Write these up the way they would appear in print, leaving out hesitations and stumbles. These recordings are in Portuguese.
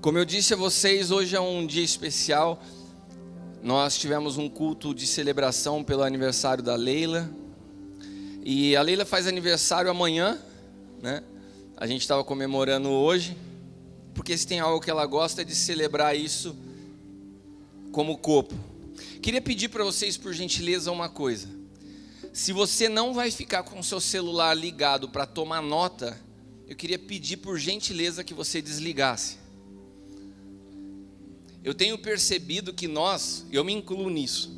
Como eu disse a vocês, hoje é um dia especial. Nós tivemos um culto de celebração pelo aniversário da Leila. E a Leila faz aniversário amanhã, né? A gente estava comemorando hoje, porque se tem algo que ela gosta é de celebrar isso como corpo. Queria pedir para vocês, por gentileza, uma coisa. Se você não vai ficar com o seu celular ligado para tomar nota, eu queria pedir por gentileza que você desligasse. Eu tenho percebido que eu me incluo nisso.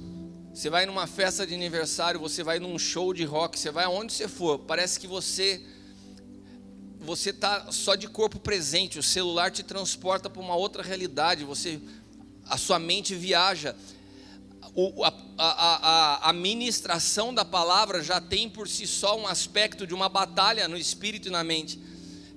Você vai numa festa de aniversário, você vai num show de rock, você vai aonde você for, parece que você está só de corpo presente, o celular te transporta para uma outra realidade, a sua mente viaja. A ministração da palavra já tem por si só um aspecto de uma batalha no espírito e na mente.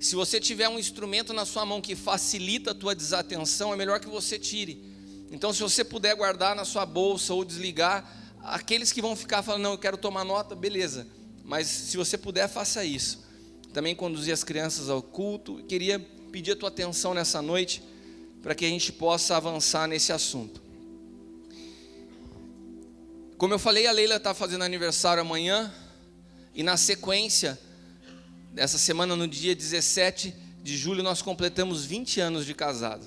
Se você tiver um instrumento na sua mão que facilita a tua desatenção, é melhor que você tire. Então, se você puder guardar na sua bolsa ou desligar, aqueles que vão ficar falando, não, eu quero tomar nota, beleza. Mas se você puder, faça isso. Também conduzir as crianças ao culto. Queria pedir a tua atenção nessa noite, para que a gente possa avançar nesse assunto. Como eu falei, a Leila está fazendo aniversário amanhã, e na sequência, essa semana, no dia 17 de julho, nós completamos 20 anos de casado.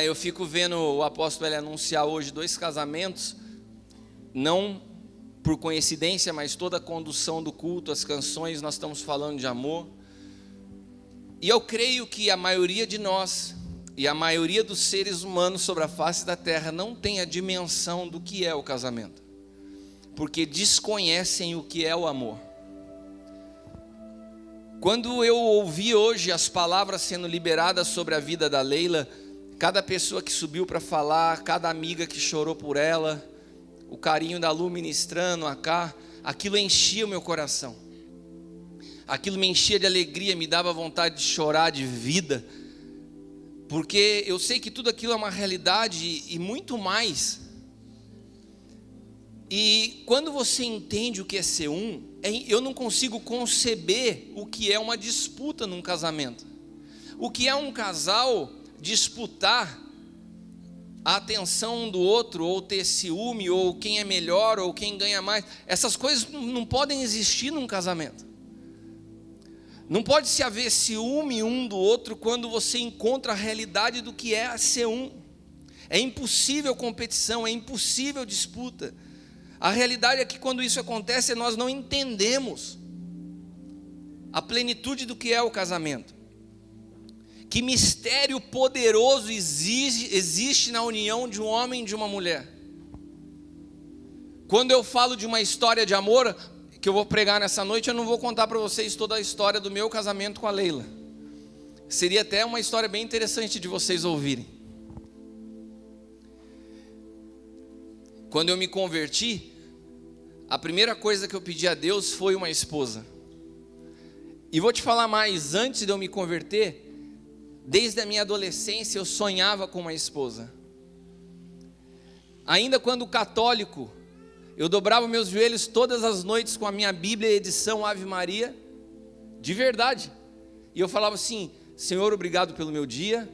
Eu fico vendo o apóstolo ele anunciar hoje 2 casamentos, não por coincidência, mas toda a condução do culto, as canções, nós estamos falando de amor. E eu creio que a maioria de nós, e a maioria dos seres humanos sobre a face da terra, não tem a dimensão do que é o casamento, porque desconhecem o que é o amor. Quando eu ouvi hoje as palavras sendo liberadas sobre a vida da Leila, cada pessoa que subiu para falar, cada amiga que chorou por ela, o carinho da Lu ministrando cá, aquilo enchia o meu coração. Aquilo me enchia de alegria, me dava vontade de chorar de vida, porque eu sei que tudo aquilo é uma realidade e muito mais. E quando você entende o que é ser um, eu não consigo conceber o que é uma disputa num casamento. O que é um casal disputar a atenção um do outro, ou ter ciúme, ou quem é melhor, ou quem ganha mais. Essas coisas não podem existir num casamento. Não pode se haver ciúme um do outro quando você encontra a realidade do que é ser um. É impossível competição, é impossível disputa. A realidade é que quando isso acontece, nós não entendemos a plenitude do que é o casamento. Que mistério poderoso existe na união de um homem e de uma mulher. Quando eu falo de uma história de amor, que eu vou pregar nessa noite, eu não vou contar para vocês toda a história do meu casamento com a Leila. Seria até uma história bem interessante de vocês ouvirem. Quando eu me converti, a primeira coisa que eu pedi a Deus foi uma esposa. E vou te falar mais, antes de eu me converter, desde a minha adolescência eu sonhava com uma esposa. Ainda quando católico, eu dobrava meus joelhos todas as noites com a minha Bíblia edição Ave Maria, de verdade. E eu falava assim, Senhor, obrigado pelo meu dia,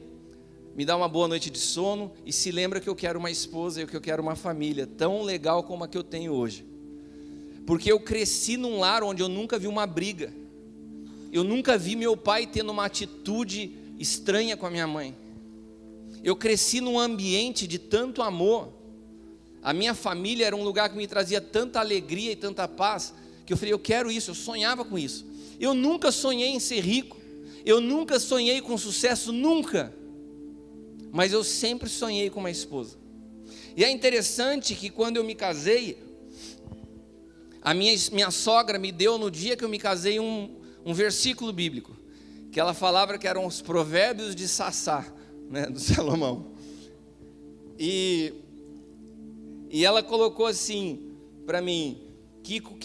me dá uma boa noite de sono, e se lembra que eu quero uma esposa e que eu quero uma família tão legal como a que eu tenho hoje. Porque eu cresci num lar onde eu nunca vi uma briga. Eu nunca vi meu pai tendo uma atitude estranha com a minha mãe. Eu cresci num ambiente de tanto amor. A minha família era um lugar que me trazia tanta alegria e tanta paz, que eu falei, eu quero isso, eu sonhava com isso. Eu nunca sonhei em ser rico. Eu nunca sonhei com sucesso, nunca. Mas eu sempre sonhei com uma esposa. E é interessante que quando eu me casei, a minha sogra me deu no dia que eu me casei um versículo bíblico, que ela falava que eram os provérbios de Sassá, do Salomão. E ela colocou assim para mim, Kiko,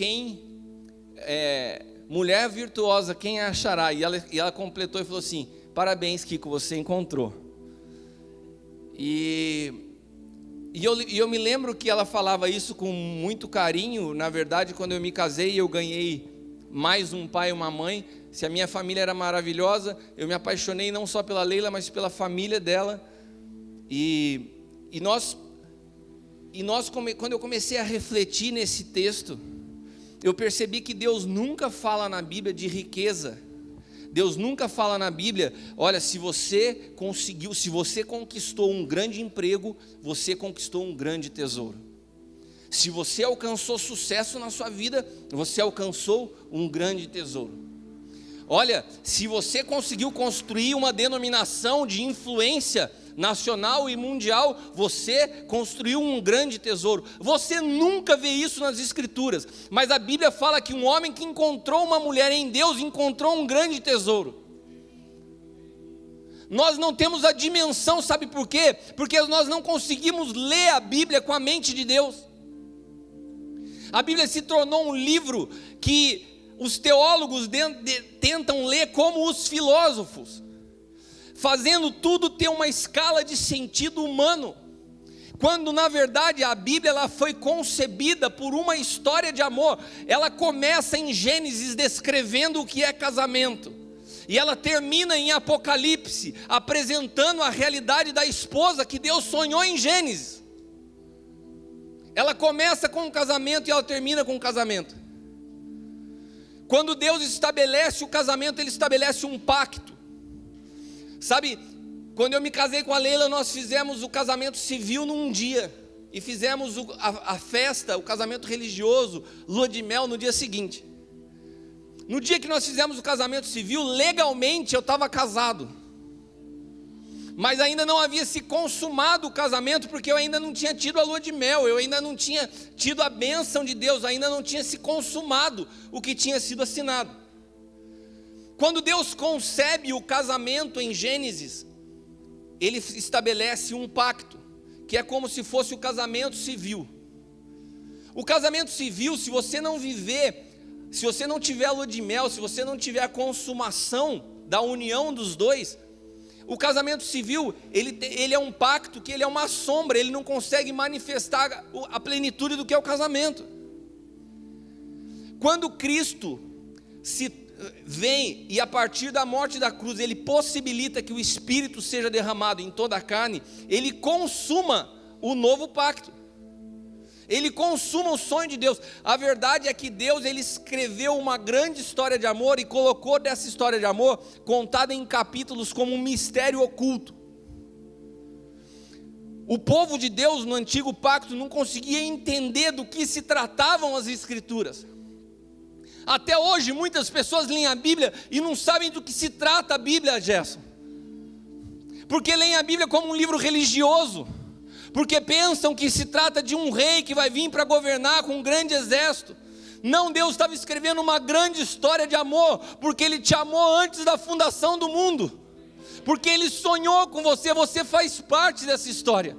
mulher virtuosa, quem a achará? E ela completou e falou assim, parabéns, Kiko, você encontrou. E eu me lembro que ela falava isso com muito carinho. Na verdade, quando eu me casei, eu ganhei mais um pai e uma mãe. Se a minha família era maravilhosa, eu me apaixonei não só pela Leila, mas pela família dela. E quando eu comecei a refletir nesse texto, eu percebi que Deus nunca fala na Bíblia de riqueza. Deus nunca fala na Bíblia, olha, se você conquistou um grande emprego, você conquistou um grande tesouro. Se você alcançou sucesso na sua vida, você alcançou um grande tesouro. Olha, se você conseguiu construir uma denominação de influência nacional e mundial, você construiu um grande tesouro. Você nunca vê isso nas Escrituras, mas a Bíblia fala que um homem que encontrou uma mulher em Deus, encontrou um grande tesouro. Nós não temos a dimensão, sabe por quê? Porque nós não conseguimos ler a Bíblia com a mente de Deus. A Bíblia se tornou um livro que os teólogos tentam ler como os filósofos, fazendo tudo ter uma escala de sentido humano, quando na verdade a Bíblia ela foi concebida por uma história de amor. Ela começa em Gênesis descrevendo o que é casamento, e ela termina em Apocalipse apresentando a realidade da esposa que Deus sonhou em Gênesis. Ela começa com o casamento e ela termina com o casamento. Quando Deus estabelece o casamento, Ele estabelece um pacto. Sabe, quando eu me casei com a Leila, nós fizemos o casamento civil num dia, e fizemos a festa, o casamento religioso, lua de mel, no dia seguinte. No dia que nós fizemos o casamento civil, legalmente eu estava casado, mas ainda não havia se consumado o casamento, porque eu ainda não tinha tido a lua de mel, eu ainda não tinha tido a bênção de Deus, ainda não tinha se consumado o que tinha sido assinado. Quando Deus concebe o casamento em Gênesis, Ele estabelece um pacto, que é como se fosse o casamento civil. O casamento civil, se você não viver, se você não tiver a lua de mel, se você não tiver a consumação da união dos dois, o casamento civil, ele é um pacto que ele é uma sombra, ele não consegue manifestar a plenitude do que é o casamento. Quando Cristo vem e a partir da morte da cruz, Ele possibilita que o Espírito seja derramado em toda a carne, Ele consuma o novo pacto, Ele consuma o sonho de Deus. A verdade é que Deus, Ele escreveu uma grande história de amor e colocou dessa história de amor, contada em capítulos, como um mistério oculto. O povo de Deus no antigo pacto não conseguia entender do que se tratavam as Escrituras. Até hoje muitas pessoas leem a Bíblia e não sabem do que se trata a Bíblia, Gerson, porque leem a Bíblia como um livro religioso, porque pensam que se trata de um rei que vai vir para governar com um grande exército. Não, Deus estava escrevendo uma grande história de amor, porque Ele te amou antes da fundação do mundo, porque Ele sonhou com você, você faz parte dessa história.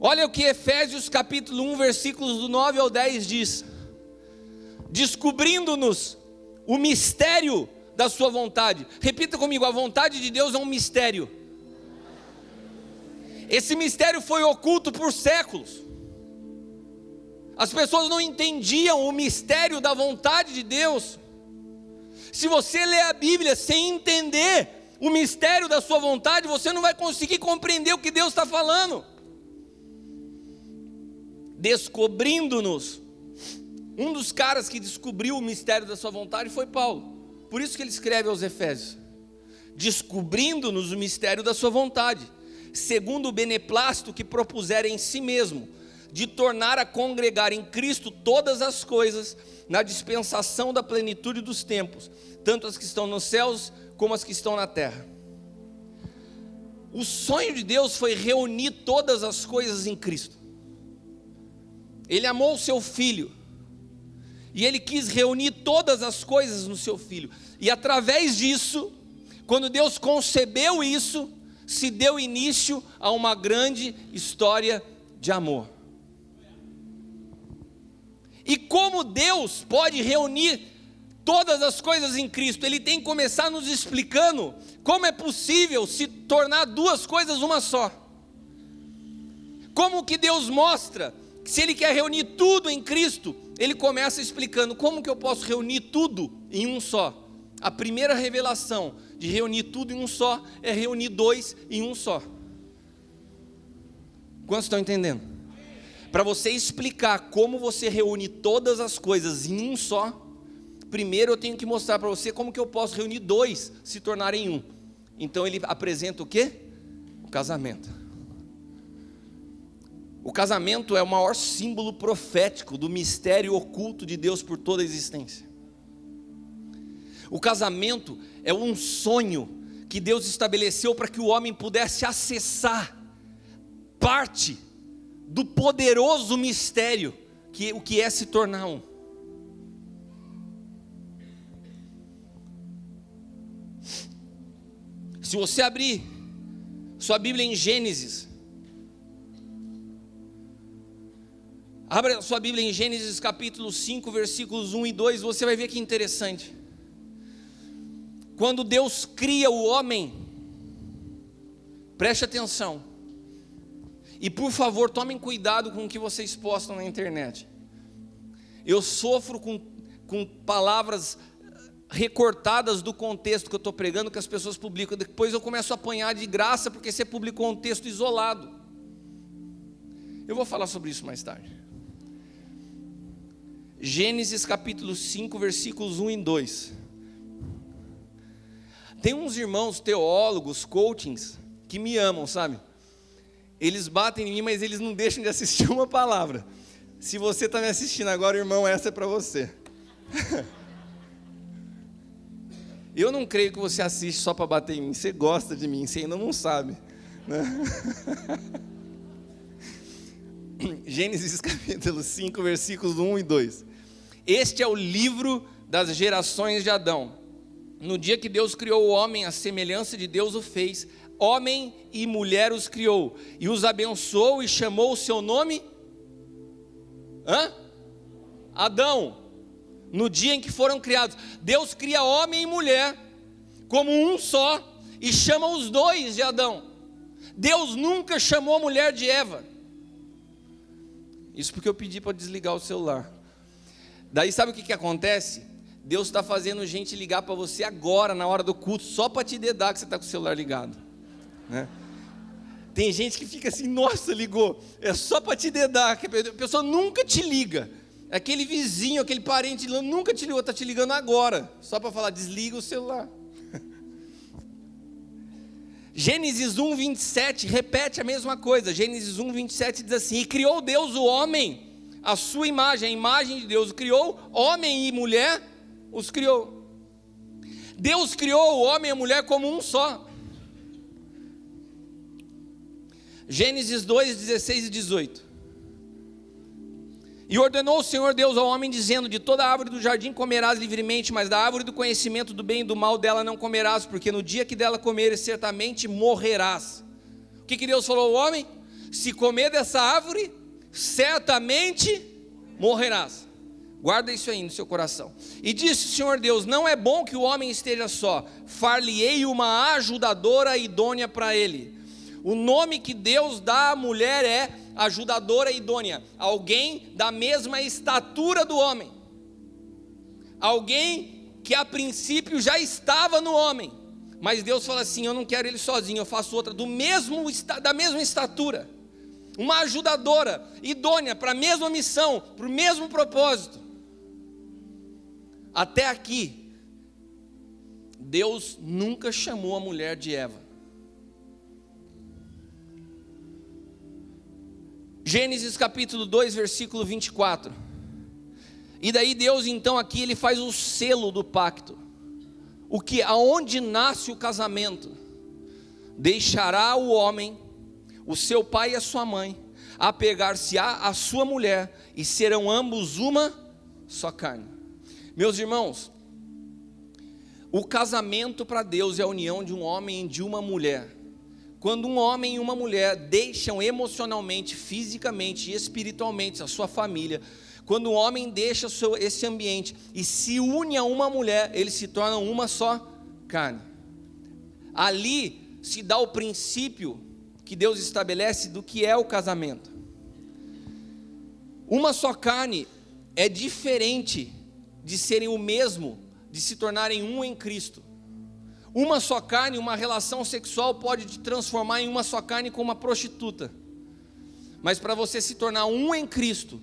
Olha o que Efésios capítulo 1, versículos do 9 ao 10 diz: descobrindo-nos o mistério da sua vontade. Repita comigo, a vontade de Deus é um mistério. Esse mistério foi oculto por séculos. As pessoas não entendiam o mistério da vontade de Deus. Se você lê a Bíblia sem entender o mistério da sua vontade, você não vai conseguir compreender o que Deus está falando. Descobrindo-nos, um dos caras que descobriu o mistério da sua vontade foi Paulo. Por isso que ele escreve aos Efésios: descobrindo-nos o mistério da sua vontade, segundo o beneplácito que propusera em si mesmo, de tornar a congregar em Cristo todas as coisas, na dispensação da plenitude dos tempos, tanto as que estão nos céus, como as que estão na terra. O sonho de Deus foi reunir todas as coisas em Cristo. Ele amou o seu Filho, e Ele quis reunir todas as coisas no seu Filho, e através disso, quando Deus concebeu isso, se deu início a uma grande história de amor. E como Deus pode reunir todas as coisas em Cristo? Ele tem que começar nos explicando como é possível se tornar duas coisas uma só. Como que Deus mostra que se Ele quer reunir tudo em Cristo, ele começa explicando como que eu posso reunir tudo em um só. A primeira revelação de reunir tudo em um só é reunir dois em um só. Quantos estão entendendo? Para você explicar como você reúne todas as coisas em um só, primeiro eu tenho que mostrar para você como que eu posso reunir dois se tornarem um. Então ele apresenta o quê? O casamento. O casamento é o maior símbolo profético do mistério oculto de Deus por toda a existência. O casamento é um sonho que Deus estabeleceu para que o homem pudesse acessar parte do poderoso mistério o que é se tornar um. Se você abrir sua Bíblia em Gênesis, abra sua Bíblia em Gênesis capítulo 5, versículos 1 e 2, você vai ver que interessante. Quando Deus cria o homem, preste atenção, e por favor tomem cuidado com o que vocês postam na internet. Eu sofro com palavras recortadas do contexto que eu estou pregando, que as pessoas publicam, depois eu começo a apanhar de graça, porque você publicou um texto isolado. Eu vou falar sobre isso mais tarde. Gênesis capítulo 5, versículos 1 e 2. Tem uns irmãos teólogos, coachings, que me amam, sabe? Eles batem em mim, mas eles não deixam de assistir uma palavra. Se você está me assistindo agora, irmão, essa é para você. Eu não creio que você assiste só para bater em mim. Você gosta de mim, você ainda não sabe, né? Gênesis capítulo 5, versículos 1 e 2. Este é o livro das gerações de Adão. No dia que Deus criou o homem, a semelhança de Deus o fez, homem e mulher os criou, e os abençoou e chamou o seu nome? Adão. No dia em que foram criados, Deus cria homem e mulher como um só, e chama os dois de Adão. Deus nunca chamou a mulher de Eva. Isso porque eu pedi para desligar o celular. Daí sabe o que acontece? Deus está fazendo gente ligar para você agora, na hora do culto, só para te dedar que você está com o celular ligado, né? Tem gente que fica assim, nossa, ligou, é só para te dedar, que a pessoa nunca te liga, aquele vizinho, aquele parente nunca te ligou, está te ligando agora, só para falar, desliga o celular. Gênesis 1, 27, repete a mesma coisa. Gênesis 1, 27 diz assim: e criou Deus o homem, a sua imagem, a imagem de Deus o criou, homem e mulher os criou. Deus criou o homem e a mulher como um só. Gênesis 2, 16 e 18. E ordenou o Senhor Deus ao homem, dizendo: de toda árvore do jardim comerás livremente, mas da árvore do conhecimento do bem e do mal dela não comerás, porque no dia que dela comeres certamente morrerás. O que Deus falou ao homem? Se comer dessa árvore, certamente morrerás. Guarda isso aí no seu coração. E disse o Senhor Deus: não é bom que o homem esteja só, far-lhe-ei uma ajudadora idônea para ele. O nome que Deus dá à mulher é ajudadora idônea, alguém da mesma estatura do homem, alguém que a princípio já estava no homem, mas Deus fala assim: eu não quero ele sozinho, eu faço outra da mesma estatura, uma ajudadora idônea para a mesma missão, para o mesmo propósito. Até aqui, Deus nunca chamou a mulher de Eva. Gênesis capítulo 2, versículo 24. E daí Deus então aqui ele faz o selo do pacto. Aonde nasce o casamento? Deixará o homem, o seu pai e a sua mãe, apegar-se-á à sua mulher, e serão ambos uma só carne. Meus irmãos, o casamento para Deus é a união de um homem e de uma mulher. Quando um homem e uma mulher deixam emocionalmente, fisicamente e espiritualmente a sua família, quando um homem deixa esse ambiente e se une a uma mulher, eles se tornam uma só carne. Ali se dá o princípio que Deus estabelece do que é o casamento. Uma só carne é diferente de serem o mesmo, de se tornarem um em Cristo. Uma só carne, uma relação sexual pode te transformar em uma só carne com uma prostituta. Mas para você se tornar um em Cristo,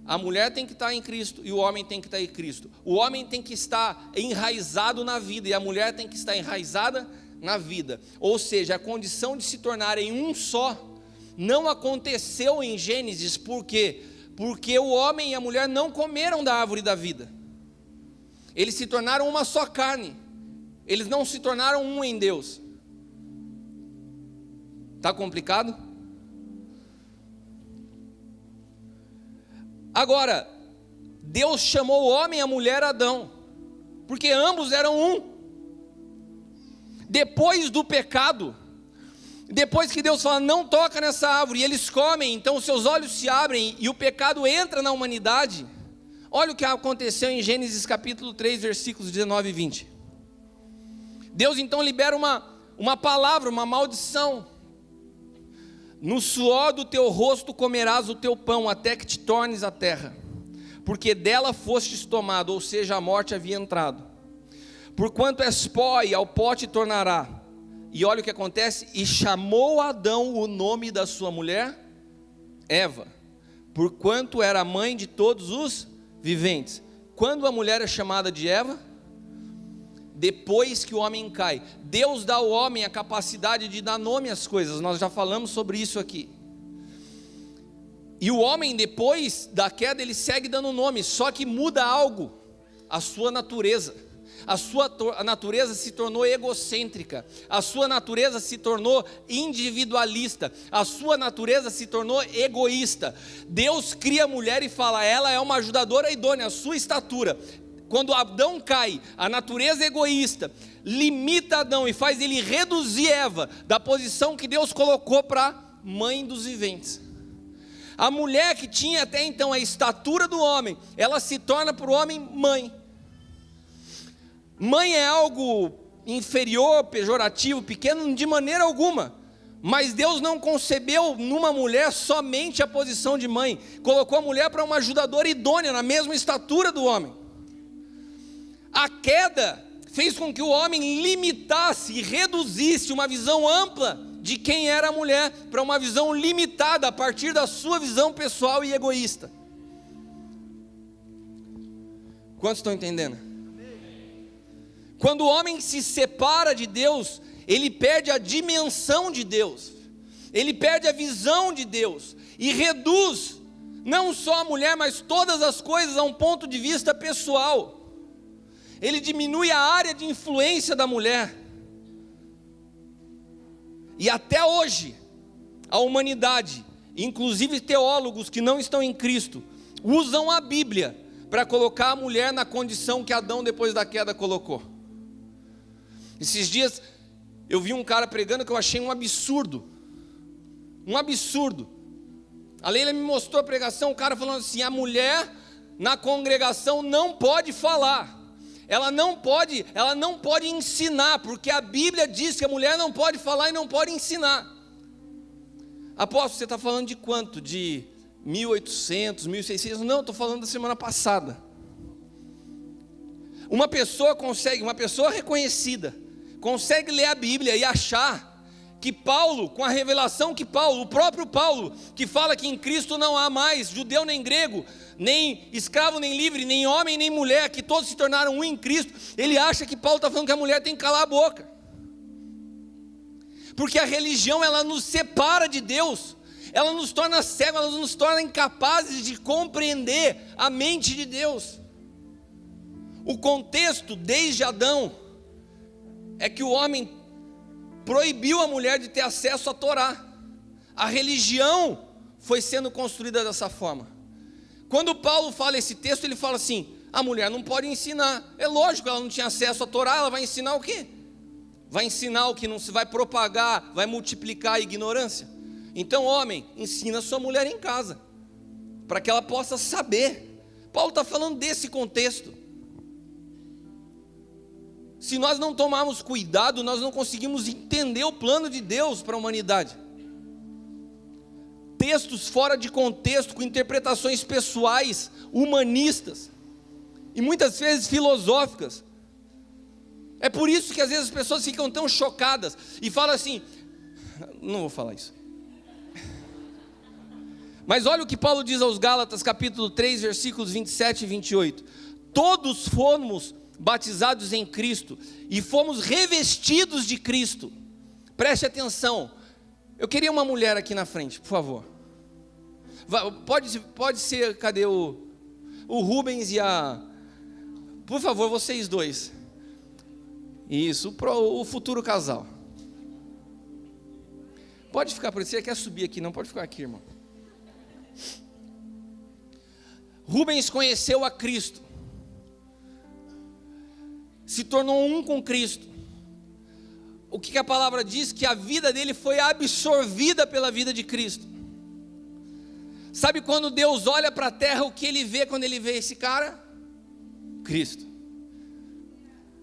a mulher tem que estar em Cristo e o homem tem que estar em Cristo. O homem tem que estar enraizado na vida e a mulher tem que estar enraizada na vida. Ou seja, a condição de se tornarem um só não aconteceu em Gênesis. Por quê? Porque o homem e a mulher não comeram da árvore da vida. Eles se tornaram uma só carne. Eles não se tornaram um em Deus. Está complicado? Agora, Deus chamou o homem e a mulher Adão, porque ambos eram um. Depois do pecado, depois que Deus fala, não toca nessa árvore, e eles comem, então seus olhos se abrem, e o pecado entra na humanidade. Olha o que aconteceu em Gênesis capítulo 3, versículos 19 e 20. Deus então libera uma palavra, uma maldição. No suor do teu rosto comerás o teu pão, até que te tornes a terra, porque dela fostes tomado, ou seja, a morte havia entrado. Porquanto és pó, e ao pó te tornará. E olha o que acontece, e chamou Adão o nome da sua mulher, Eva, porquanto era a mãe de todos os viventes. Quando a mulher é chamada de Eva? Depois que o homem cai. Deus dá ao homem a capacidade de dar nome às coisas, nós já falamos sobre isso aqui. E o homem, depois da queda, ele segue dando nome, só que muda algo, a sua natureza. A natureza se tornou egocêntrica, a sua natureza se tornou individualista, a sua natureza se tornou egoísta. Deus cria a mulher e fala, ela é uma ajudadora idônea, a sua estatura. Quando Adão cai, a natureza egoísta limita Adão e faz ele reduzir Eva da posição que Deus colocou para mãe dos viventes. A mulher que tinha até então a estatura do homem, ela se torna para o homem mãe. Mãe é algo inferior, pejorativo, pequeno, de maneira alguma. Mas Deus não concebeu numa mulher somente a posição de mãe. Colocou a mulher para uma ajudadora idônea, na mesma estatura do homem. A queda fez com que o homem limitasse e reduzisse uma visão ampla de quem era a mulher para uma visão limitada a partir da sua visão pessoal e egoísta. Quantos estão entendendo? Quando o homem se separa de Deus, ele perde a dimensão de Deus, ele perde a visão de Deus e reduz não só a mulher, mas todas as coisas a um ponto de vista pessoal. Ele diminui a área de influência da mulher. E até hoje, a humanidade, inclusive teólogos que não estão em Cristo, usam a Bíblia para colocar a mulher na condição que Adão depois da queda colocou. Esses dias eu vi um cara pregando que eu achei um absurdo. Um absurdo. A Leila me mostrou a pregação, o cara falando assim, a mulher na congregação não pode falar. Ela não pode ensinar, porque a Bíblia diz que a mulher não pode falar e não pode ensinar. Apóstolo, você está falando de quanto? De 1800, 1600? Não, estou falando da semana passada. Uma pessoa reconhecida, consegue ler a Bíblia e achar que Paulo, com a revelação que Paulo, o próprio Paulo, que fala que em Cristo não há mais judeu nem grego, nem escravo nem livre, nem homem nem mulher, que todos se tornaram um em Cristo, ele acha que Paulo está falando que a mulher tem que calar a boca, porque a religião ela nos separa de Deus, ela nos torna cegos, ela nos torna incapazes de compreender a mente de Deus. O contexto desde Adão é que o homem proibiu a mulher de ter acesso à Torá. A religião foi sendo construída dessa forma. Quando Paulo fala esse texto, ele fala assim, a mulher não pode ensinar. É lógico, ela não tinha acesso à Torá, ela vai ensinar o quê? Vai ensinar o que não se vai propagar, vai multiplicar a ignorância. Então, homem, ensina sua mulher em casa, para que ela possa saber. Paulo está falando desse contexto. Se nós não tomarmos cuidado, nós não conseguimos entender o plano de Deus para a humanidade. textos fora de contexto, com interpretações pessoais, humanistas, e muitas vezes filosóficas. É por isso que às vezes as pessoas ficam tão chocadas, e falam assim, não vou falar isso. Mas olha o que Paulo diz aos Gálatas, capítulo 3, versículos 27 e 28. Todos fomos batizados em Cristo, e fomos revestidos de Cristo. Preste atenção. Eu queria uma mulher aqui na frente, por favor. Pode ser, cadê o Rubens e a... Por favor, vocês dois. Isso, o futuro casal. Pode ficar por isso, você quer subir aqui, não pode ficar aqui, irmão. Rubens conheceu a Cristo, se tornou um com Cristo. O que a palavra diz? Que a vida dele foi absorvida pela vida de Cristo. Sabe quando Deus olha para a terra, o que ele vê quando ele vê esse cara? Cristo.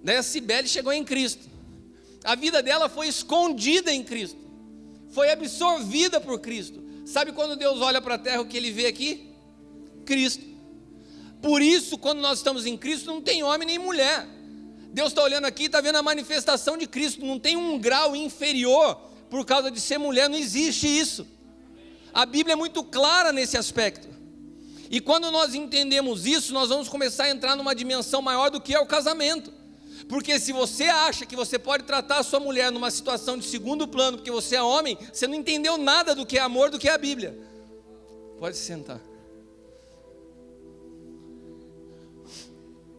Daí a Cibele chegou em Cristo. A vida dela foi escondida em Cristo, foi absorvida por Cristo. Sabe quando Deus olha para a terra, o que ele vê aqui? Cristo. Por isso, quando nós estamos em Cristo, não tem homem nem mulher. Deus está olhando aqui e está vendo a manifestação de Cristo. Não tem um grau inferior por causa de ser mulher, não existe isso. A Bíblia é muito clara nesse aspecto. E quando nós entendemos isso, nós vamos começar a entrar numa dimensão maior do que é o casamento. Porque se você acha que você pode tratar a sua mulher numa situação de segundo plano, porque você é homem, você não entendeu nada do que é amor, do que é a Bíblia. Pode se sentar.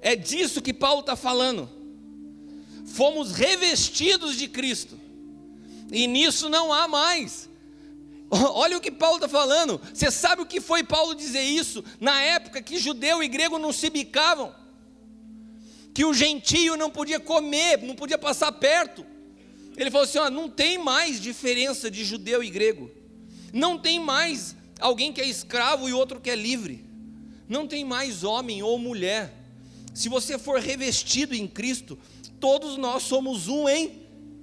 É disso que Paulo está falando. Fomos revestidos de Cristo, e nisso não há mais. Olha o que Paulo está falando. Você sabe o que foi Paulo dizer isso? Na época que judeu e grego não se bicavam, que o gentio não podia comer, não podia passar perto. Ele falou assim, não tem mais diferença de judeu e grego. Não tem mais alguém que é escravo e outro que é livre. Não tem mais homem ou mulher. Se você for revestido em Cristo, todos nós somos um em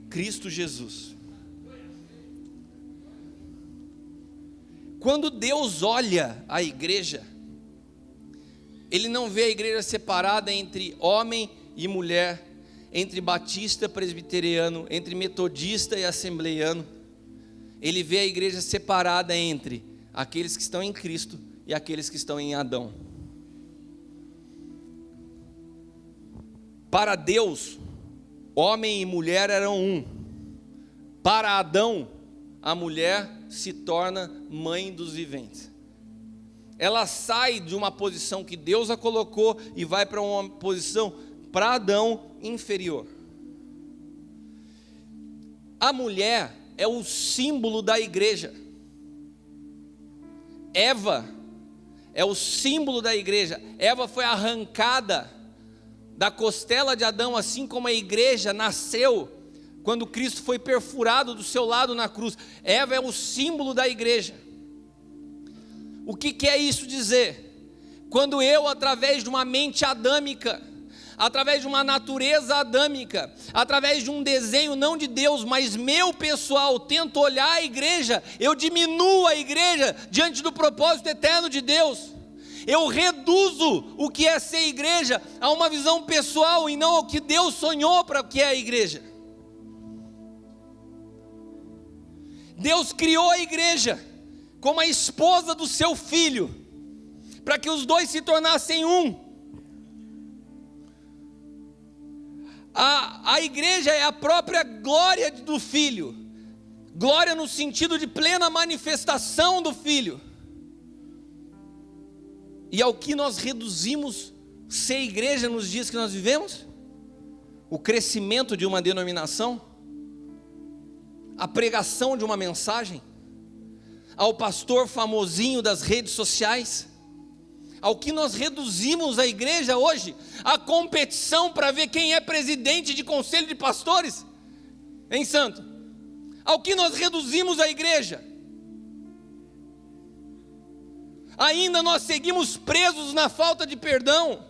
Cristo Jesus. Quando Deus olha a igreja, Ele não vê a igreja separada entre homem e mulher, entre batista e presbiteriano, entre metodista e assembleiano. Ele vê a igreja separada entre aqueles que estão em Cristo e aqueles que estão em Adão. Para Deus, homem e mulher eram um. Para Adão, a mulher se torna mãe dos viventes. Ela sai de uma posição que Deus a colocou e vai para uma posição, para Adão, inferior. A mulher é o símbolo da igreja. Eva é o símbolo da igreja. Eva foi arrancada da costela de Adão, assim como a igreja nasceu quando Cristo foi perfurado do seu lado na cruz. Eva é o símbolo da igreja. O que quer isso dizer? Quando eu, através de uma mente adâmica, através de uma natureza adâmica, através de um desenho não de Deus, mas meu pessoal, tento olhar a igreja, eu diminuo a igreja diante do propósito eterno de Deus. Eu reduzo o que é ser igreja a uma visão pessoal e não ao que Deus sonhou para o que é a igreja. Deus criou a igreja como a esposa do seu filho, para que os dois se tornassem um. A igreja é a própria glória do filho, glória no sentido de plena manifestação do filho. E ao que nós reduzimos ser igreja nos dias que nós vivemos? O crescimento de uma denominação, a pregação de uma mensagem, ao pastor famosinho das redes sociais, ao que nós reduzimos a igreja hoje? A competição para ver quem é presidente de conselho de pastores, hein, santo? Ao que nós reduzimos a igreja? Ainda nós seguimos presos na falta de perdão,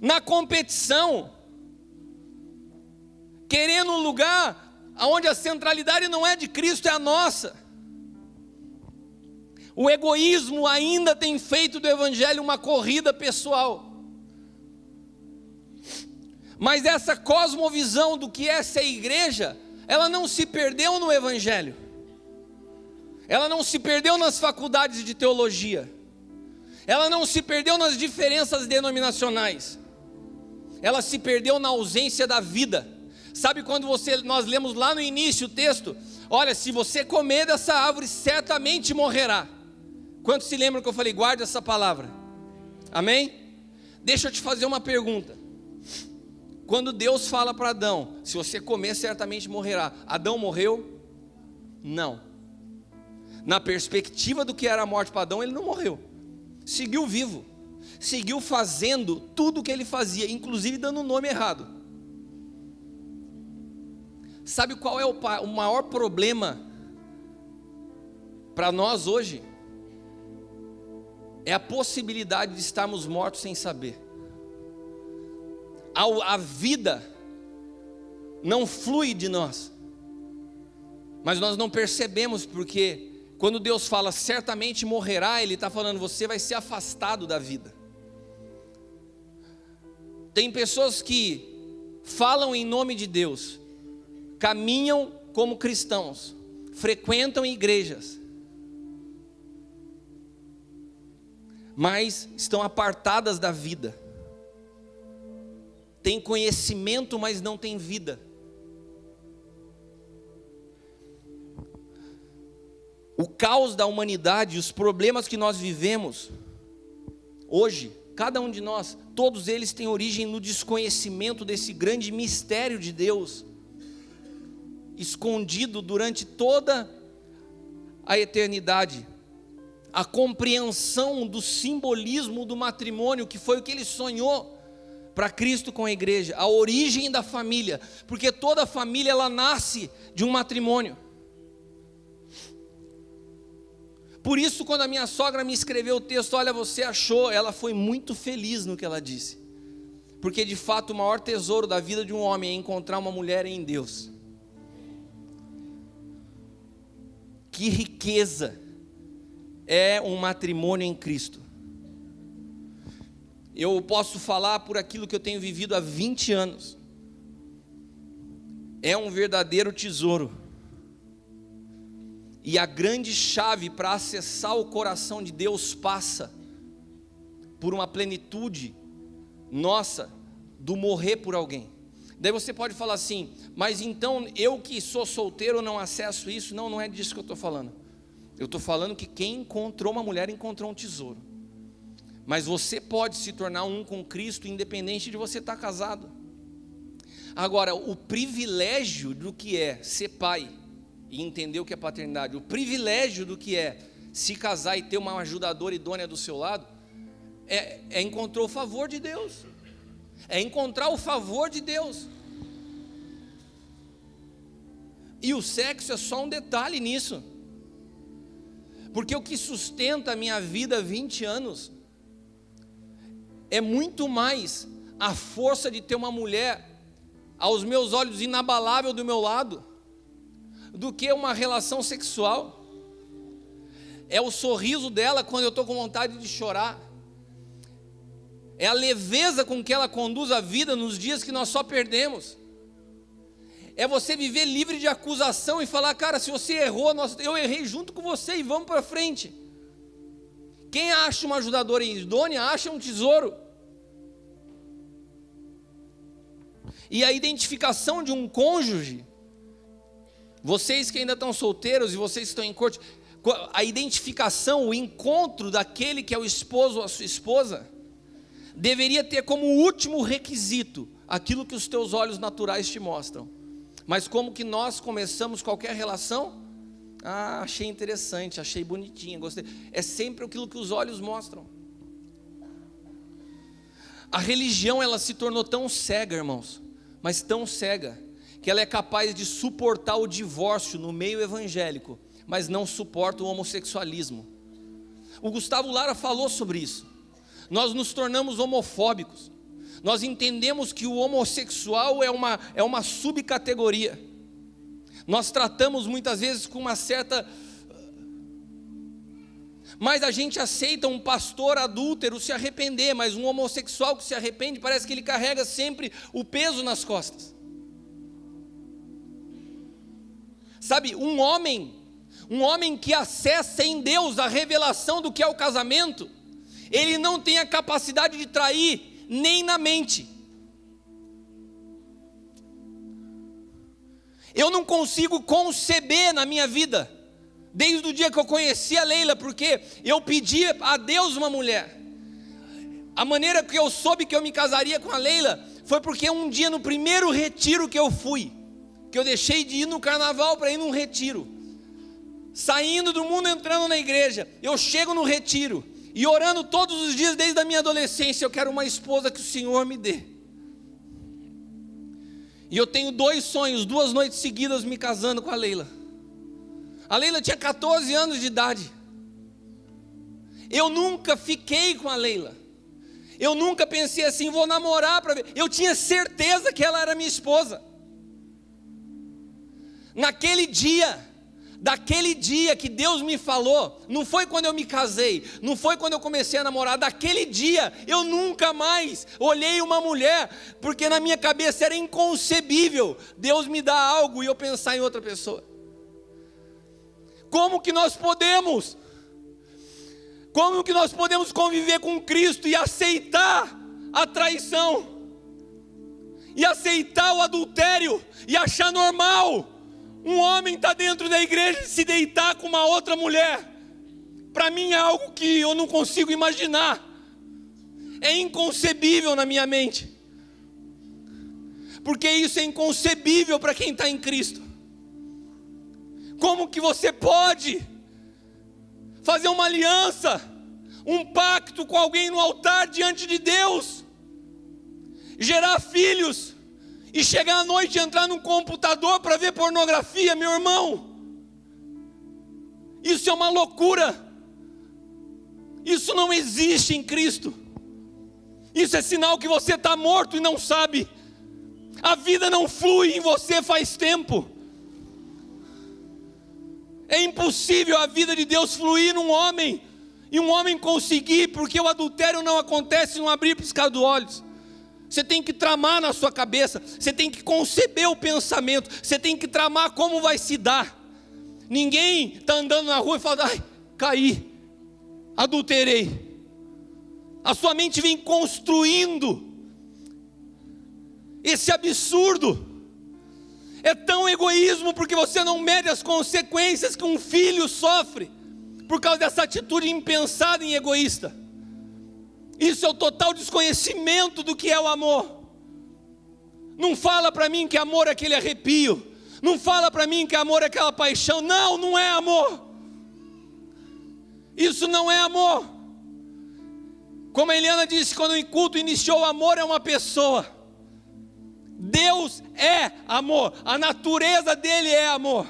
na competição, querendo um lugar onde a centralidade não é de Cristo, é a nossa. O egoísmo ainda tem feito do evangelho uma corrida pessoal. Mas essa cosmovisão do que é ser igreja, ela não se perdeu no evangelho. Ela não se perdeu nas faculdades de teologia. Ela não se perdeu nas diferenças denominacionais. Ela se perdeu na ausência da vida. Sabe quando nós lemos lá no início o texto? Olha, se você comer dessa árvore, certamente morrerá. Quantos se lembram que eu falei, guarde essa palavra? Amém? Deixa eu te fazer uma pergunta. Quando Deus fala para Adão, se você comer, certamente morrerá. Adão morreu? Não. Na perspectiva do que era a morte para Adão, ele não morreu. Seguiu vivo. Seguiu fazendo tudo o que ele fazia, inclusive dando o nome errado. Sabe qual é o maior problema para nós hoje? É a possibilidade de estarmos mortos sem saber. A vida não flui de nós, mas nós não percebemos, porque quando Deus fala certamente morrerá, Ele está falando, você vai ser afastado da vida. Tem pessoas que falam em nome de Deus, caminham como cristãos, frequentam igrejas, mas estão apartadas da vida. Tem conhecimento, mas não tem vida. O caos da humanidade, os problemas que nós vivemos hoje, cada um de nós, todos eles têm origem no desconhecimento desse grande mistério de Deus, escondido durante toda a eternidade. A compreensão do simbolismo do matrimônio, que foi o que ele sonhou para Cristo com a igreja, a origem da família, porque toda família ela nasce de um matrimônio. Por isso, quando a minha sogra me escreveu o texto, olha, você achou, ela foi muito feliz no que ela disse, porque de fato o maior tesouro da vida de um homem é encontrar uma mulher em Deus. Que riqueza é um matrimônio em Cristo. Eu posso falar por aquilo que eu tenho vivido há 20 anos. É um verdadeiro tesouro. E a grande chave para acessar o coração de Deus passa por uma plenitude nossa do morrer por alguém. Daí você pode falar assim, mas então eu que sou solteiro não acesso isso? Não, não é disso que eu estou falando. Eu estou falando que quem encontrou uma mulher encontrou um tesouro. Mas você pode se tornar um com Cristo independente de você estar casado. Agora, o privilégio do que é ser pai e entender o que é paternidade, o privilégio do que é se casar e ter uma ajudadora idônea do seu lado, é encontrar o favor de Deus. É encontrar o favor de Deus. E o sexo é só um detalhe nisso. Porque o que sustenta a minha vida há 20 anos é muito mais a força de ter uma mulher, aos meus olhos, inabalável do meu lado, do que uma relação sexual. É o sorriso dela quando eu estou com vontade de chorar. É a leveza com que ela conduz a vida nos dias que nós só perdemos. É você viver livre de acusação e falar, cara, se você errou, eu errei junto com você e vamos para frente. Quem acha uma ajudadora idônea, acha um tesouro. E a identificação de um cônjuge, vocês que ainda estão solteiros e vocês que estão em corte, a identificação, o encontro daquele que é o esposo ou a sua esposa, deveria ter como último requisito aquilo que os teus olhos naturais te mostram. Mas como que nós começamos qualquer relação? Achei interessante, achei bonitinha, gostei. É sempre aquilo que os olhos mostram. A religião, ela se tornou tão cega, irmãos, mas tão cega, que ela é capaz de suportar o divórcio no meio evangélico, mas não suporta o homossexualismo. O Gustavo Lara falou sobre isso. Nós nos tornamos homofóbicos. Nós entendemos que o homossexual é uma subcategoria. Nós tratamos muitas vezes com uma certa... Mas a gente aceita um pastor adúltero se arrepender, mas um homossexual que se arrepende, parece que ele carrega sempre o peso nas costas. Sabe, um homem que acessa em Deus a revelação do que é o casamento, ele não tem a capacidade de trair nem na mente. Eu não consigo conceber na minha vida, desde o dia que eu conheci a Leila, porque eu pedi a Deus uma mulher. A maneira que eu soube que eu me casaria com a Leila foi porque um dia no primeiro retiro que eu fui, que eu deixei de ir no carnaval para ir num retiro, saindo do mundo, entrando na igreja, eu chego no retiro e orando todos os dias desde a minha adolescência, eu quero uma esposa que o Senhor me dê. E eu tenho 2 sonhos, 2 noites seguidas me casando com a Leila. A Leila tinha 14 anos de idade. Eu nunca fiquei com a Leila. Eu nunca pensei assim, vou namorar para ver. Eu tinha certeza que ela era minha esposa. Daquele dia que Deus me falou, não foi quando eu me casei, não foi quando eu comecei a namorar, daquele dia eu nunca mais olhei uma mulher, porque na minha cabeça era inconcebível Deus me dar algo e eu pensar em outra pessoa. Como que nós podemos conviver com Cristo e aceitar a traição, e aceitar o adultério, e achar normal um homem estar dentro da igreja e se deitar com uma outra mulher? Para mim é algo que eu não consigo imaginar, é inconcebível na minha mente, porque isso é inconcebível para quem está em Cristo. Como que você pode fazer uma aliança, um pacto com alguém no altar diante de Deus, gerar filhos, e chegar à noite e entrar num computador para ver pornografia? Meu irmão, isso é uma loucura. Isso não existe em Cristo. Isso é sinal que você está morto e não sabe. A vida não flui em você faz tempo. É impossível a vida de Deus fluir num homem, e um homem conseguir, porque o adultério não acontece num abrir e piscar dos olhos. Você tem que tramar na sua cabeça, você tem que conceber o pensamento, você tem que tramar como vai se dar. Ninguém está andando na rua e fala, ai, caí, adulterei. A sua mente vem construindo esse absurdo. É tão egoísmo porque você não mede as consequências que um filho sofre por causa dessa atitude impensada e egoísta. Isso é o total desconhecimento do que é o amor. Não fala para mim que amor é aquele arrepio. Não fala para mim que amor é aquela paixão. Não, não é amor. Isso não é amor. Como a Eliana disse quando o culto iniciou, o amor é uma pessoa. Deus é amor. A natureza dele é amor.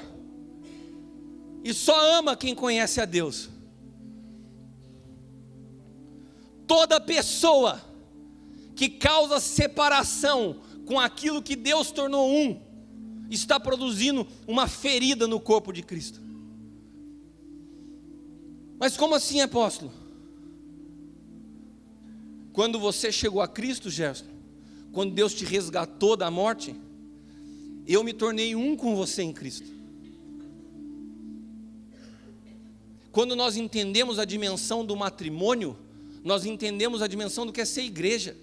E só ama quem conhece a Deus. Toda pessoa que causa separação com aquilo que Deus tornou um, está produzindo uma ferida no corpo de Cristo. Mas como assim, apóstolo? Quando você chegou a Cristo, Gerson, quando Deus te resgatou da morte, eu me tornei um com você em Cristo. Quando nós entendemos a dimensão do matrimônio, nós entendemos a dimensão do que é ser igreja.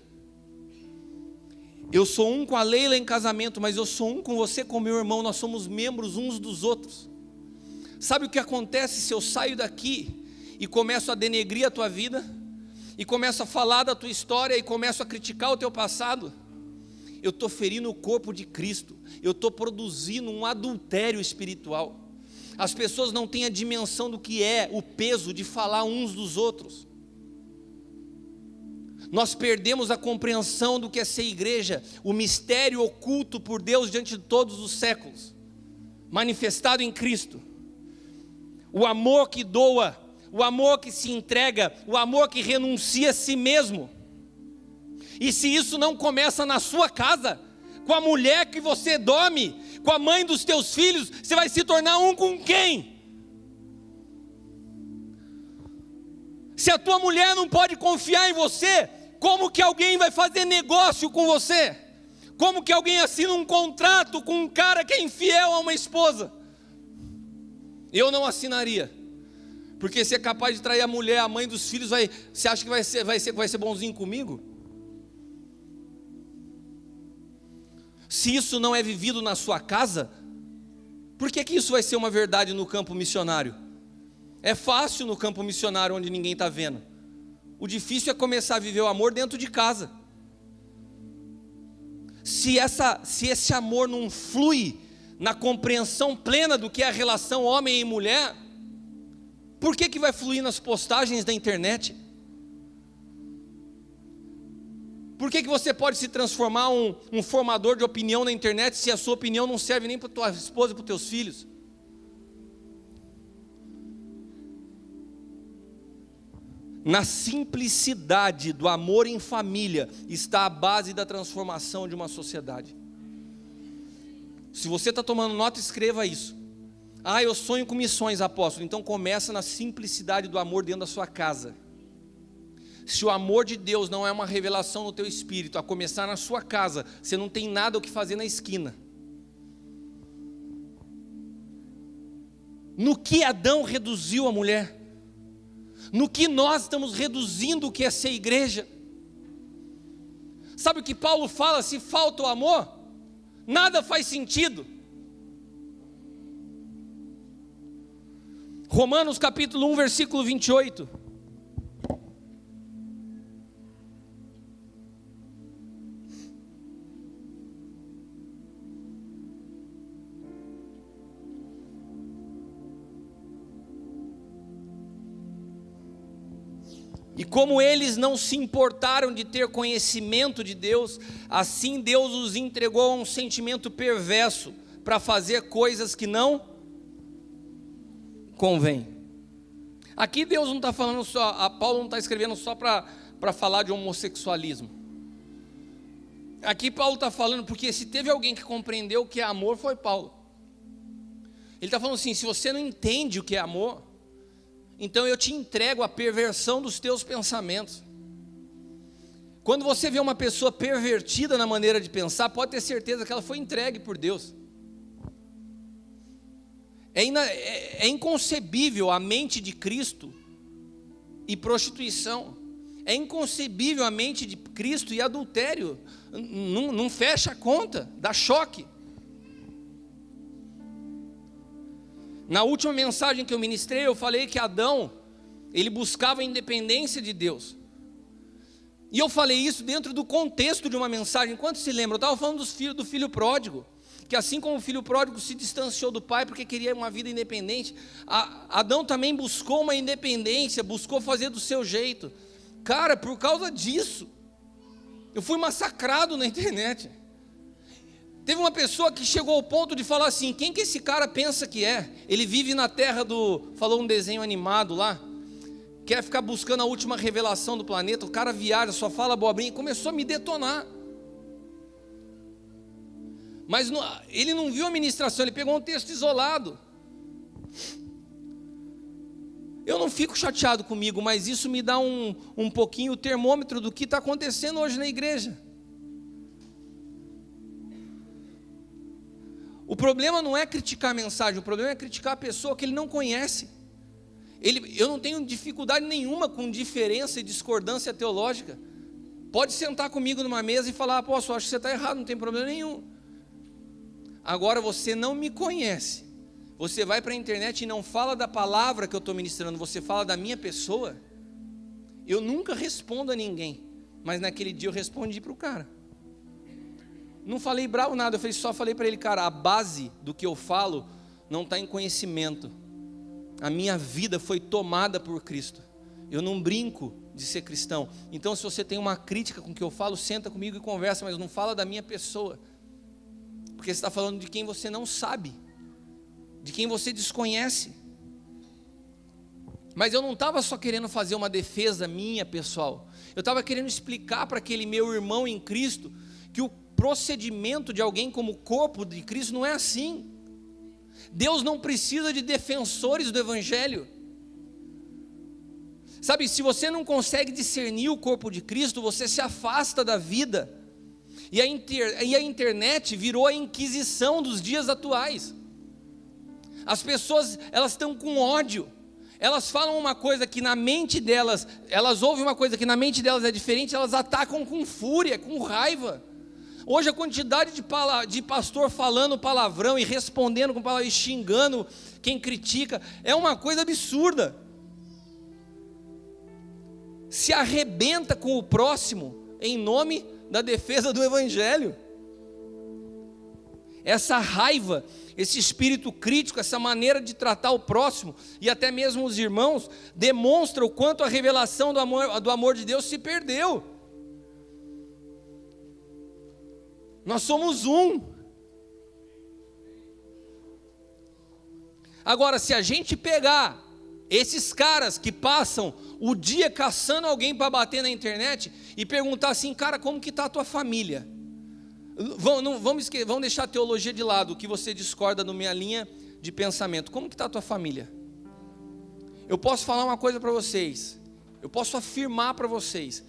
Eu sou um com a Leila em casamento, mas eu sou um com você, com meu irmão. Nós somos membros uns dos outros. Sabe o que acontece se eu saio daqui e começo a denegrir a tua vida, e começo a falar da tua história, e começo a criticar o teu passado? Eu estou ferindo o corpo de Cristo. Eu estou produzindo um adultério espiritual. As pessoas não têm a dimensão do que é o peso de falar uns dos outros. Nós perdemos a compreensão do que é ser igreja, o mistério oculto por Deus diante de todos os séculos, manifestado em Cristo. O amor que doa, o amor que se entrega, o amor que renuncia a si mesmo. E se isso não começa na sua casa, com a mulher que você dorme, com a mãe dos teus filhos, você vai se tornar um com quem? Se a tua mulher não pode confiar em você, como que alguém vai fazer negócio com você? Como que alguém assina um contrato com um cara que é infiel a uma esposa? Eu não assinaria. Porque se é capaz de trair a mulher, a mãe dos filhos, você acha que vai ser bonzinho comigo? Se isso não é vivido na sua casa, por que isso vai ser uma verdade no campo missionário? É fácil no campo missionário onde ninguém está vendo. O difícil é começar a viver o amor dentro de casa. Se esse amor não flui na compreensão plena do que é a relação homem e mulher, por que vai fluir nas postagens da internet? Por que você pode se transformar um formador de opinião na internet se a sua opinião não serve nem para tua esposa e para os teus filhos? Na simplicidade do amor em família está a base da transformação de uma sociedade. Se você está tomando nota, escreva isso. Eu sonho com missões, apóstolo. Então começa na simplicidade do amor dentro da sua casa. Se o amor de Deus não é uma revelação no teu espírito, a começar na sua casa, você não tem nada o que fazer na esquina. No que Adão reduziu a mulher? No que nós estamos reduzindo o que é ser igreja? Sabe o que Paulo fala? Se falta o amor, nada faz sentido. Romanos capítulo 1, versículo 28. E como eles não se importaram de ter conhecimento de Deus, assim Deus os entregou a um sentimento perverso para fazer coisas que não convém. Aqui Deus não está falando só, Paulo não está escrevendo só para falar de homossexualismo. Aqui Paulo está falando, porque se teve alguém que compreendeu o que é amor, foi Paulo. Ele está falando assim: se você não entende o que é amor, então eu te entrego a perversão dos teus pensamentos. Quando você vê uma pessoa pervertida na maneira de pensar, pode ter certeza que ela foi entregue por Deus. É inconcebível a mente de Cristo e prostituição. É inconcebível a mente de Cristo e adultério. Não fecha a conta, dá choque. Na última mensagem que eu ministrei, eu falei que Adão, ele buscava a independência de Deus. E eu falei isso dentro do contexto de uma mensagem. Quantos se lembram? Eu estava falando do filho pródigo, que assim como o filho pródigo se distanciou do pai porque queria uma vida independente, Adão também buscou uma independência, buscou fazer do seu jeito. Cara, por causa disso, eu fui massacrado na internet. Teve uma pessoa que chegou ao ponto de falar assim: quem que esse cara pensa que é? Ele vive na terra falou um desenho animado lá, quer ficar buscando a última revelação do planeta, o cara viaja, só fala abobrinha, e começou a me detonar. Mas ele não viu a ministração, ele pegou um texto isolado. Eu não fico chateado comigo, mas isso me dá um pouquinho o termômetro do que está acontecendo hoje na igreja. O problema não é criticar a mensagem, o problema é criticar a pessoa que ele não conhece. Eu não tenho dificuldade nenhuma com diferença e discordância teológica. Pode sentar comigo numa mesa e falar: apóstolo, acho que você está errado, não tem problema nenhum. Agora você não me conhece, você vai para a internet e não fala da palavra que eu estou ministrando, você fala da minha pessoa. Eu nunca respondo a ninguém, mas naquele dia eu respondi para o cara. Não falei bravo nada, só falei para ele: cara, a base do que eu falo não está em conhecimento. A minha vida foi tomada por Cristo. Eu não brinco de ser cristão. Então, se você tem uma crítica com o que eu falo, senta comigo e conversa, mas não fala da minha pessoa. Porque você está falando de quem você não sabe, de quem você desconhece. Mas eu não estava só querendo fazer uma defesa minha, pessoal. Eu estava querendo explicar para aquele meu irmão em Cristo que o procedimento de alguém como corpo de Cristo não é assim. Deus não precisa de defensores do Evangelho. Sabe, se você não consegue discernir o corpo de Cristo, você se afasta da vida. E a internet virou a inquisição dos dias atuais. As pessoas, elas estão com ódio. Elas falam uma coisa que na mente delas, elas ouvem uma coisa que na mente delas é diferente, elas atacam com fúria, com raiva. Hoje a quantidade de pastor falando palavrão e respondendo com palavras, e xingando quem critica, é uma coisa absurda. Se arrebenta com o próximo em nome da defesa do Evangelho. Essa raiva, esse espírito crítico, essa maneira de tratar o próximo e até mesmo os irmãos, demonstra o quanto a revelação do amor de Deus se perdeu. Nós somos um. Agora, se a gente pegar esses caras que passam o dia caçando alguém para bater na internet e perguntar assim, cara, como que está a tua família? Vamos deixar a teologia de lado, o que você discorda na minha linha de pensamento. Como que está a tua família? Eu posso falar uma coisa para vocês, eu posso afirmar para vocês,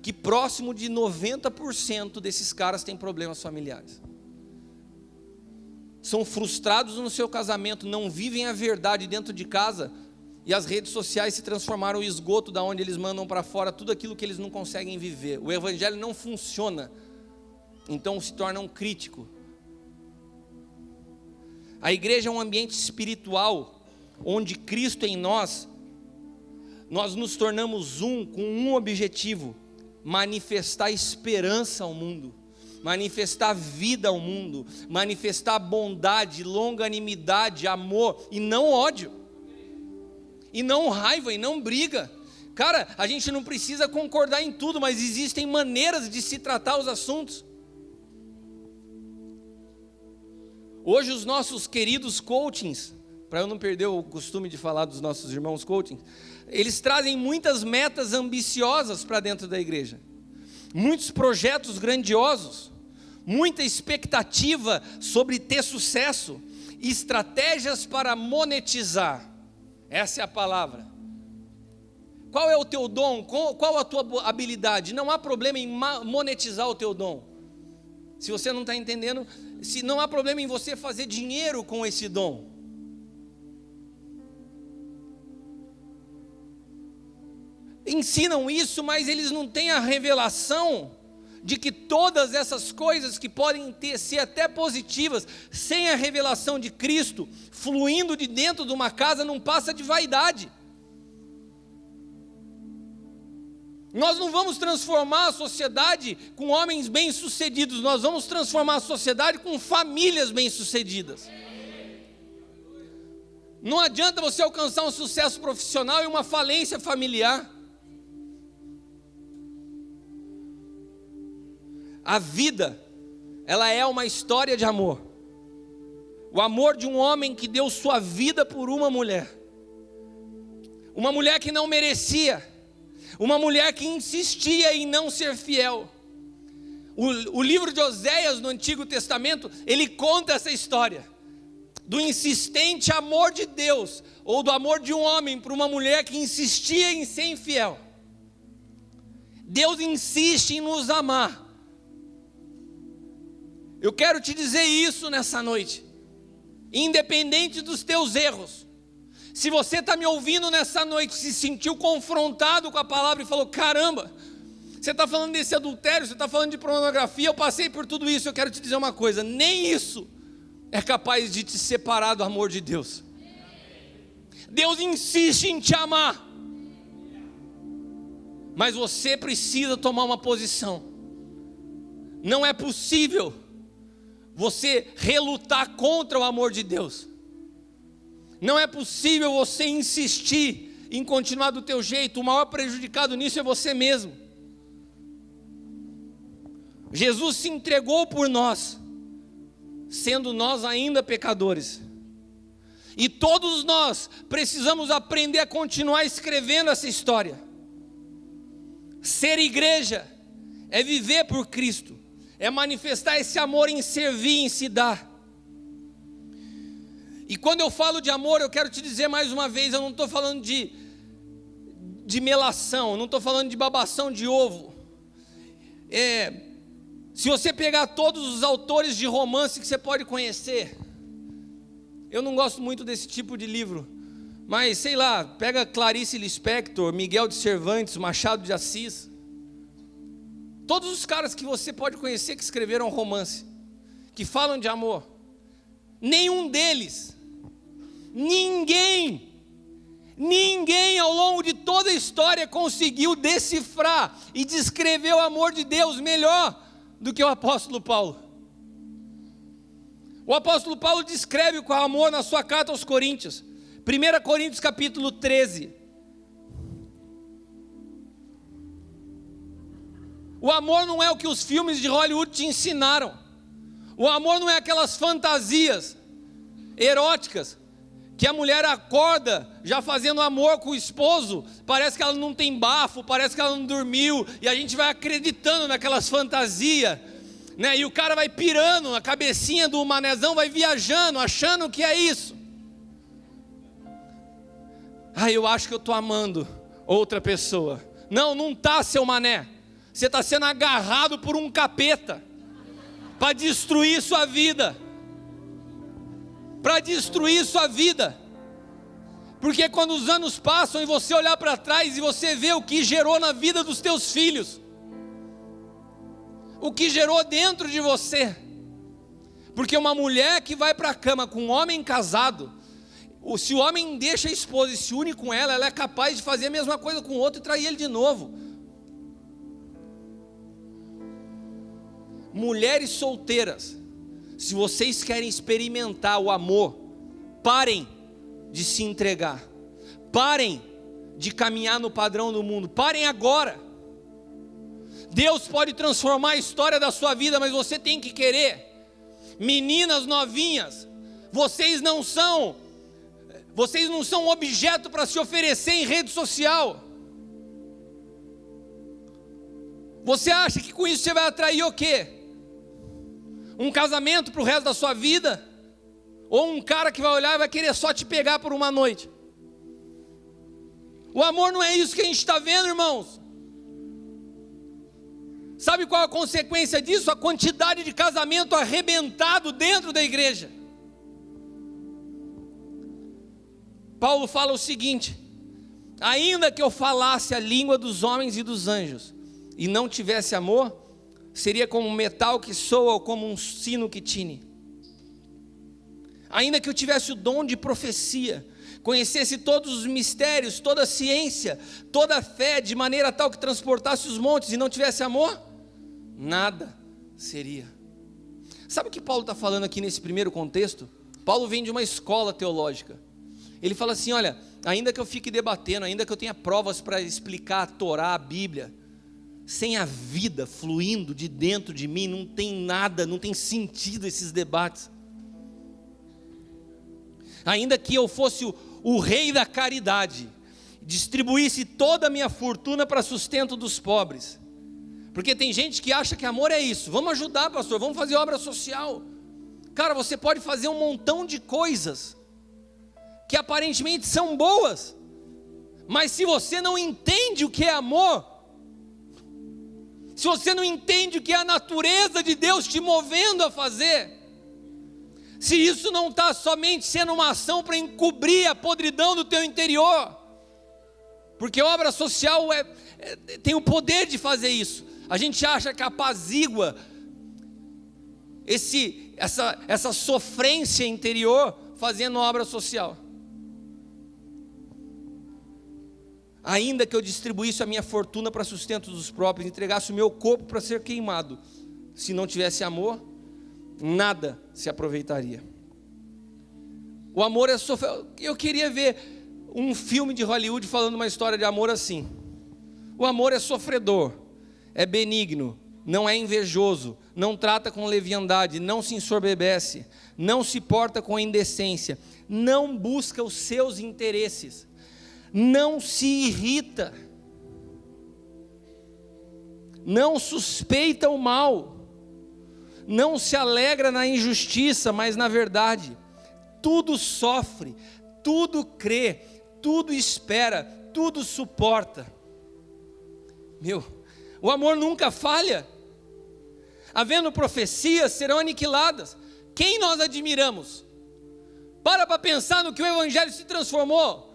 que próximo de 90% desses caras têm problemas familiares. São frustrados no seu casamento, não vivem a verdade dentro de casa, e as redes sociais se transformaram em esgoto da onde eles mandam para fora tudo aquilo que eles não conseguem viver. O Evangelho não funciona, então se torna um crítico. A igreja é um ambiente espiritual, onde Cristo em nós nos tornamos um com um objetivo: manifestar esperança ao mundo, manifestar vida ao mundo, manifestar bondade, longanimidade, amor, e não ódio, e não raiva, e não briga. Cara, a gente não precisa concordar em tudo, mas existem maneiras de se tratar os assuntos. Hoje os nossos queridos coachings, para eu não perder o costume de falar dos nossos irmãos coachings, eles trazem muitas metas ambiciosas para dentro da igreja, muitos projetos grandiosos, muita expectativa sobre ter sucesso, estratégias para monetizar. Essa é a palavra. Qual é o teu dom? Qual a tua habilidade? Não há problema em monetizar o teu dom. Se você não está entendendo, se não há problema em você fazer dinheiro com esse dom. Ensinam isso, mas eles não têm a revelação de que todas essas coisas que podem ser até positivas, sem a revelação de Cristo, fluindo de dentro de uma casa, não passa de vaidade. Nós não vamos transformar a sociedade com homens bem-sucedidos, nós vamos transformar a sociedade com famílias bem-sucedidas. Não adianta você alcançar um sucesso profissional e uma falência familiar. A vida, ela é uma história de amor. O amor de um homem que deu sua vida por uma mulher que não merecia, uma mulher que insistia em não ser fiel. O livro de Oséias no Antigo Testamento, ele conta essa história do insistente amor de Deus, ou do amor de um homem por uma mulher que insistia em ser infiel. Deus insiste em nos amar. Eu quero te dizer isso nessa noite, independente dos teus erros. Se você está me ouvindo nessa noite, se sentiu confrontado com a palavra e falou, caramba, você está falando desse adultério, você está falando de pornografia, eu passei por tudo isso, eu quero te dizer uma coisa, nem isso é capaz de te separar do amor de Deus. Deus insiste em te amar, mas você precisa tomar uma posição. Não é possível você relutar contra o amor de Deus. Não é possível você insistir em continuar do teu jeito. O maior prejudicado nisso é você mesmo. Jesus se entregou por nós, sendo nós ainda pecadores. E todos nós precisamos aprender a continuar escrevendo essa história. Ser igreja é viver por Cristo, é manifestar esse amor em servir, em se dar. E quando eu falo de amor, eu quero te dizer mais uma vez, eu não estou falando de de melação, não estou falando de babação de ovo. Se você pegar todos os autores de romance que você pode conhecer, eu não gosto muito desse tipo de livro, mas sei lá, pega Clarice Lispector, Miguel de Cervantes, Machado de Assis, todos os caras que você pode conhecer que escreveram romance, que falam de amor, nenhum deles, ninguém ao longo de toda a história conseguiu decifrar e descrever o amor de Deus melhor do que o apóstolo Paulo. O apóstolo Paulo descreve o amor na sua carta aos Coríntios, 1 Coríntios capítulo 13. O amor não é o que os filmes de Hollywood te ensinaram. O amor não é aquelas fantasias eróticas que a mulher acorda já fazendo amor com o esposo, parece que ela não tem bafo, parece que ela não dormiu, e a gente vai acreditando naquelas fantasias, né? E o cara vai pirando, a cabecinha do manezão vai viajando, achando que é isso. Eu acho que eu estou amando outra pessoa. Não está, seu mané. Você está sendo agarrado por um capeta para destruir sua vida. Para destruir sua vida. Porque quando os anos passam e você olhar para trás e você vê o que gerou na vida dos teus filhos, o que gerou dentro de você, porque uma mulher que vai para a cama com um homem casado, se o homem deixa a esposa e se une com ela, ela é capaz de fazer a mesma coisa com o outro e trair ele de novo. Mulheres solteiras, se vocês querem experimentar o amor, parem de se entregar, parem de caminhar no padrão do mundo, parem agora. Deus pode transformar a história da sua vida, mas você tem que querer. Meninas novinhas, vocês não são objeto para se oferecer em rede social. Você acha que com isso você vai atrair o quê? Um casamento para o resto da sua vida? Ou um cara que vai olhar e vai querer só te pegar por uma noite? O amor não é isso que a gente está vendo, irmãos. Sabe qual a consequência disso? A quantidade de casamento arrebentado dentro da igreja. Paulo fala o seguinte: ainda que eu falasse a língua dos homens e dos anjos, e não tivesse amor, seria como um metal que soa ou como um sino que tine. Ainda que eu tivesse o dom de profecia, conhecesse todos os mistérios, toda a ciência, toda a fé, de maneira tal que transportasse os montes, e não tivesse amor, nada seria. Sabe o que Paulo está falando aqui nesse primeiro contexto? Paulo vem de uma escola teológica. Ele fala assim: olha, ainda que eu fique debatendo, ainda que eu tenha provas para explicar a Torá, a Bíblia, sem a vida fluindo de dentro de mim, não tem nada, não tem sentido esses debates. Ainda que eu fosse o rei da caridade, distribuísse toda a minha fortuna para sustento dos pobres, porque tem gente que acha que amor é isso. Vamos ajudar, pastor, vamos fazer obra social. Cara, você pode fazer um montão de coisas que aparentemente são boas, mas se você não entende o que é amor, se você não entende o que é a natureza de Deus te movendo a fazer, se isso não está somente sendo uma ação para encobrir a podridão do teu interior, porque obra social tem o poder de fazer isso. A gente acha que apazigua essa sofrência interior fazendo obra social. Ainda que eu distribuísse a minha fortuna para sustento dos próprios, entregasse o meu corpo para ser queimado, se não tivesse amor, nada se aproveitaria. O amor é sofredor. Eu queria ver um filme de Hollywood falando uma história de amor assim. O amor é sofredor, é benigno, não é invejoso, não trata com leviandade, não se ensoberbece, não se porta com indecência, não busca os seus interesses, não se irrita, não suspeita o mal, não se alegra na injustiça, mas na verdade. Tudo sofre, tudo crê, tudo espera, tudo suporta. O amor nunca falha. Havendo profecias, serão aniquiladas. Quem nós admiramos? Para pensar no que o Evangelho se transformou.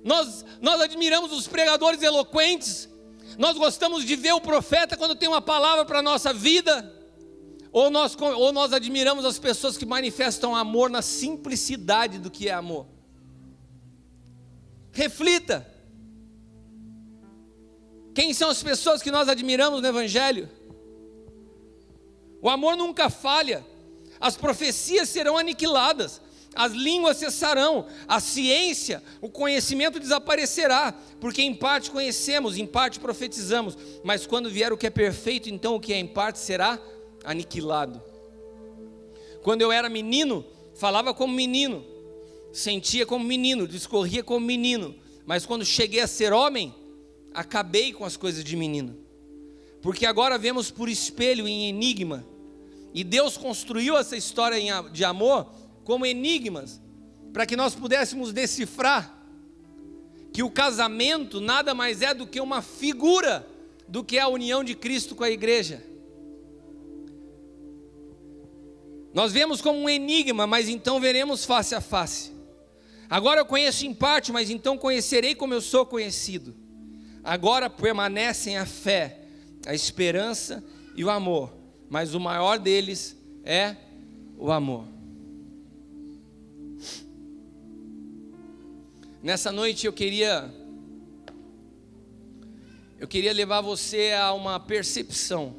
Nós admiramos os pregadores eloquentes. Nós gostamos de ver o profeta quando tem uma palavra para a nossa vida. Ou nós admiramos as pessoas que manifestam amor na simplicidade do que é amor. Reflita. Quem são as pessoas que nós admiramos no Evangelho? O amor nunca falha. As profecias serão aniquiladas. As línguas cessarão. A ciência, o conhecimento desaparecerá. Porque em parte conhecemos, em parte profetizamos. Mas quando vier o que é perfeito, então o que é em parte será aniquilado. Quando eu era menino, falava como menino, sentia como menino, discorria como menino. Mas quando cheguei a ser homem, acabei com as coisas de menino. Porque agora vemos por espelho em enigma. E Deus construiu essa história de amor como enigmas, para que nós pudéssemos decifrar que o casamento nada mais é do que uma figura do que é a união de Cristo com a igreja. Nós vemos como um enigma, mas então veremos face a face. Agora eu conheço em parte, mas então conhecerei como eu sou conhecido. Agora permanecem a fé, a esperança e o amor, mas o maior deles é o amor. Nessa noite eu queria levar você a uma percepção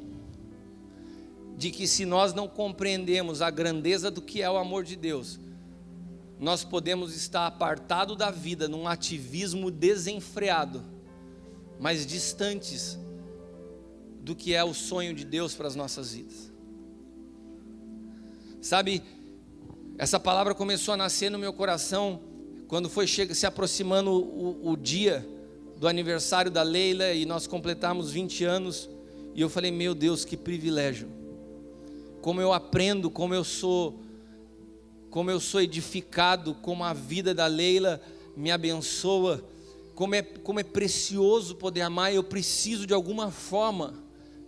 de que se nós não compreendemos a grandeza do que é o amor de Deus, nós podemos estar apartados da vida num ativismo desenfreado, mas distantes do que é o sonho de Deus para as nossas vidas. Sabe, essa palavra começou a nascer no meu coração quando foi se aproximando o dia do aniversário da Leila e nós completamos 20 anos, e eu falei, meu Deus, que privilégio, como eu aprendo, como eu sou edificado, como a vida da Leila me abençoa, como é precioso poder amar. Eu preciso de alguma forma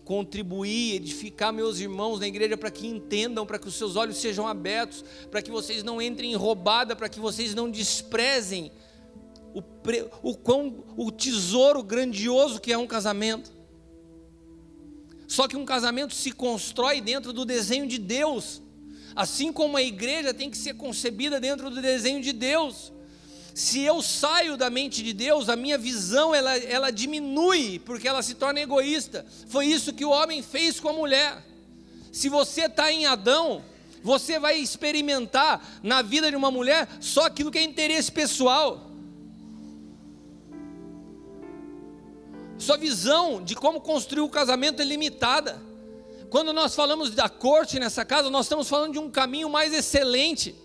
contribuir, edificar meus irmãos na igreja para que entendam, para que os seus olhos sejam abertos, para que vocês não entrem em roubada, para que vocês não desprezem o tesouro grandioso que é um casamento. Só que um casamento se constrói dentro do desenho de Deus, assim como a igreja tem que ser concebida dentro do desenho de Deus. Se eu saio da mente de Deus, a minha visão ela diminui, porque ela se torna egoísta. Foi isso que o homem fez com a mulher. Se você está em Adão, você vai experimentar na vida de uma mulher só aquilo que é interesse pessoal. Sua visão de como construir o casamento é limitada. Quando nós falamos da corte nessa casa, nós estamos falando de um caminho mais excelente.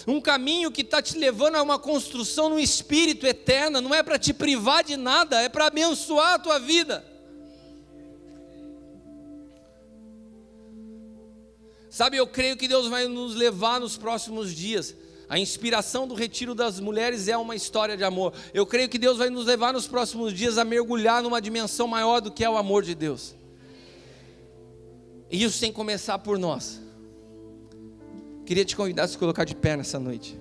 Um caminho que está te levando a uma construção no espírito eterna. Não é para te privar de nada, é para abençoar a tua vida. Sabe, eu creio que Deus vai nos levar nos próximos dias. A inspiração do retiro das mulheres é uma história de amor. Eu creio que Deus vai nos levar nos próximos dias a mergulhar numa dimensão maior do que é o amor de Deus. E isso tem que começar por nós. Queria te convidar a se colocar de pé nessa noite.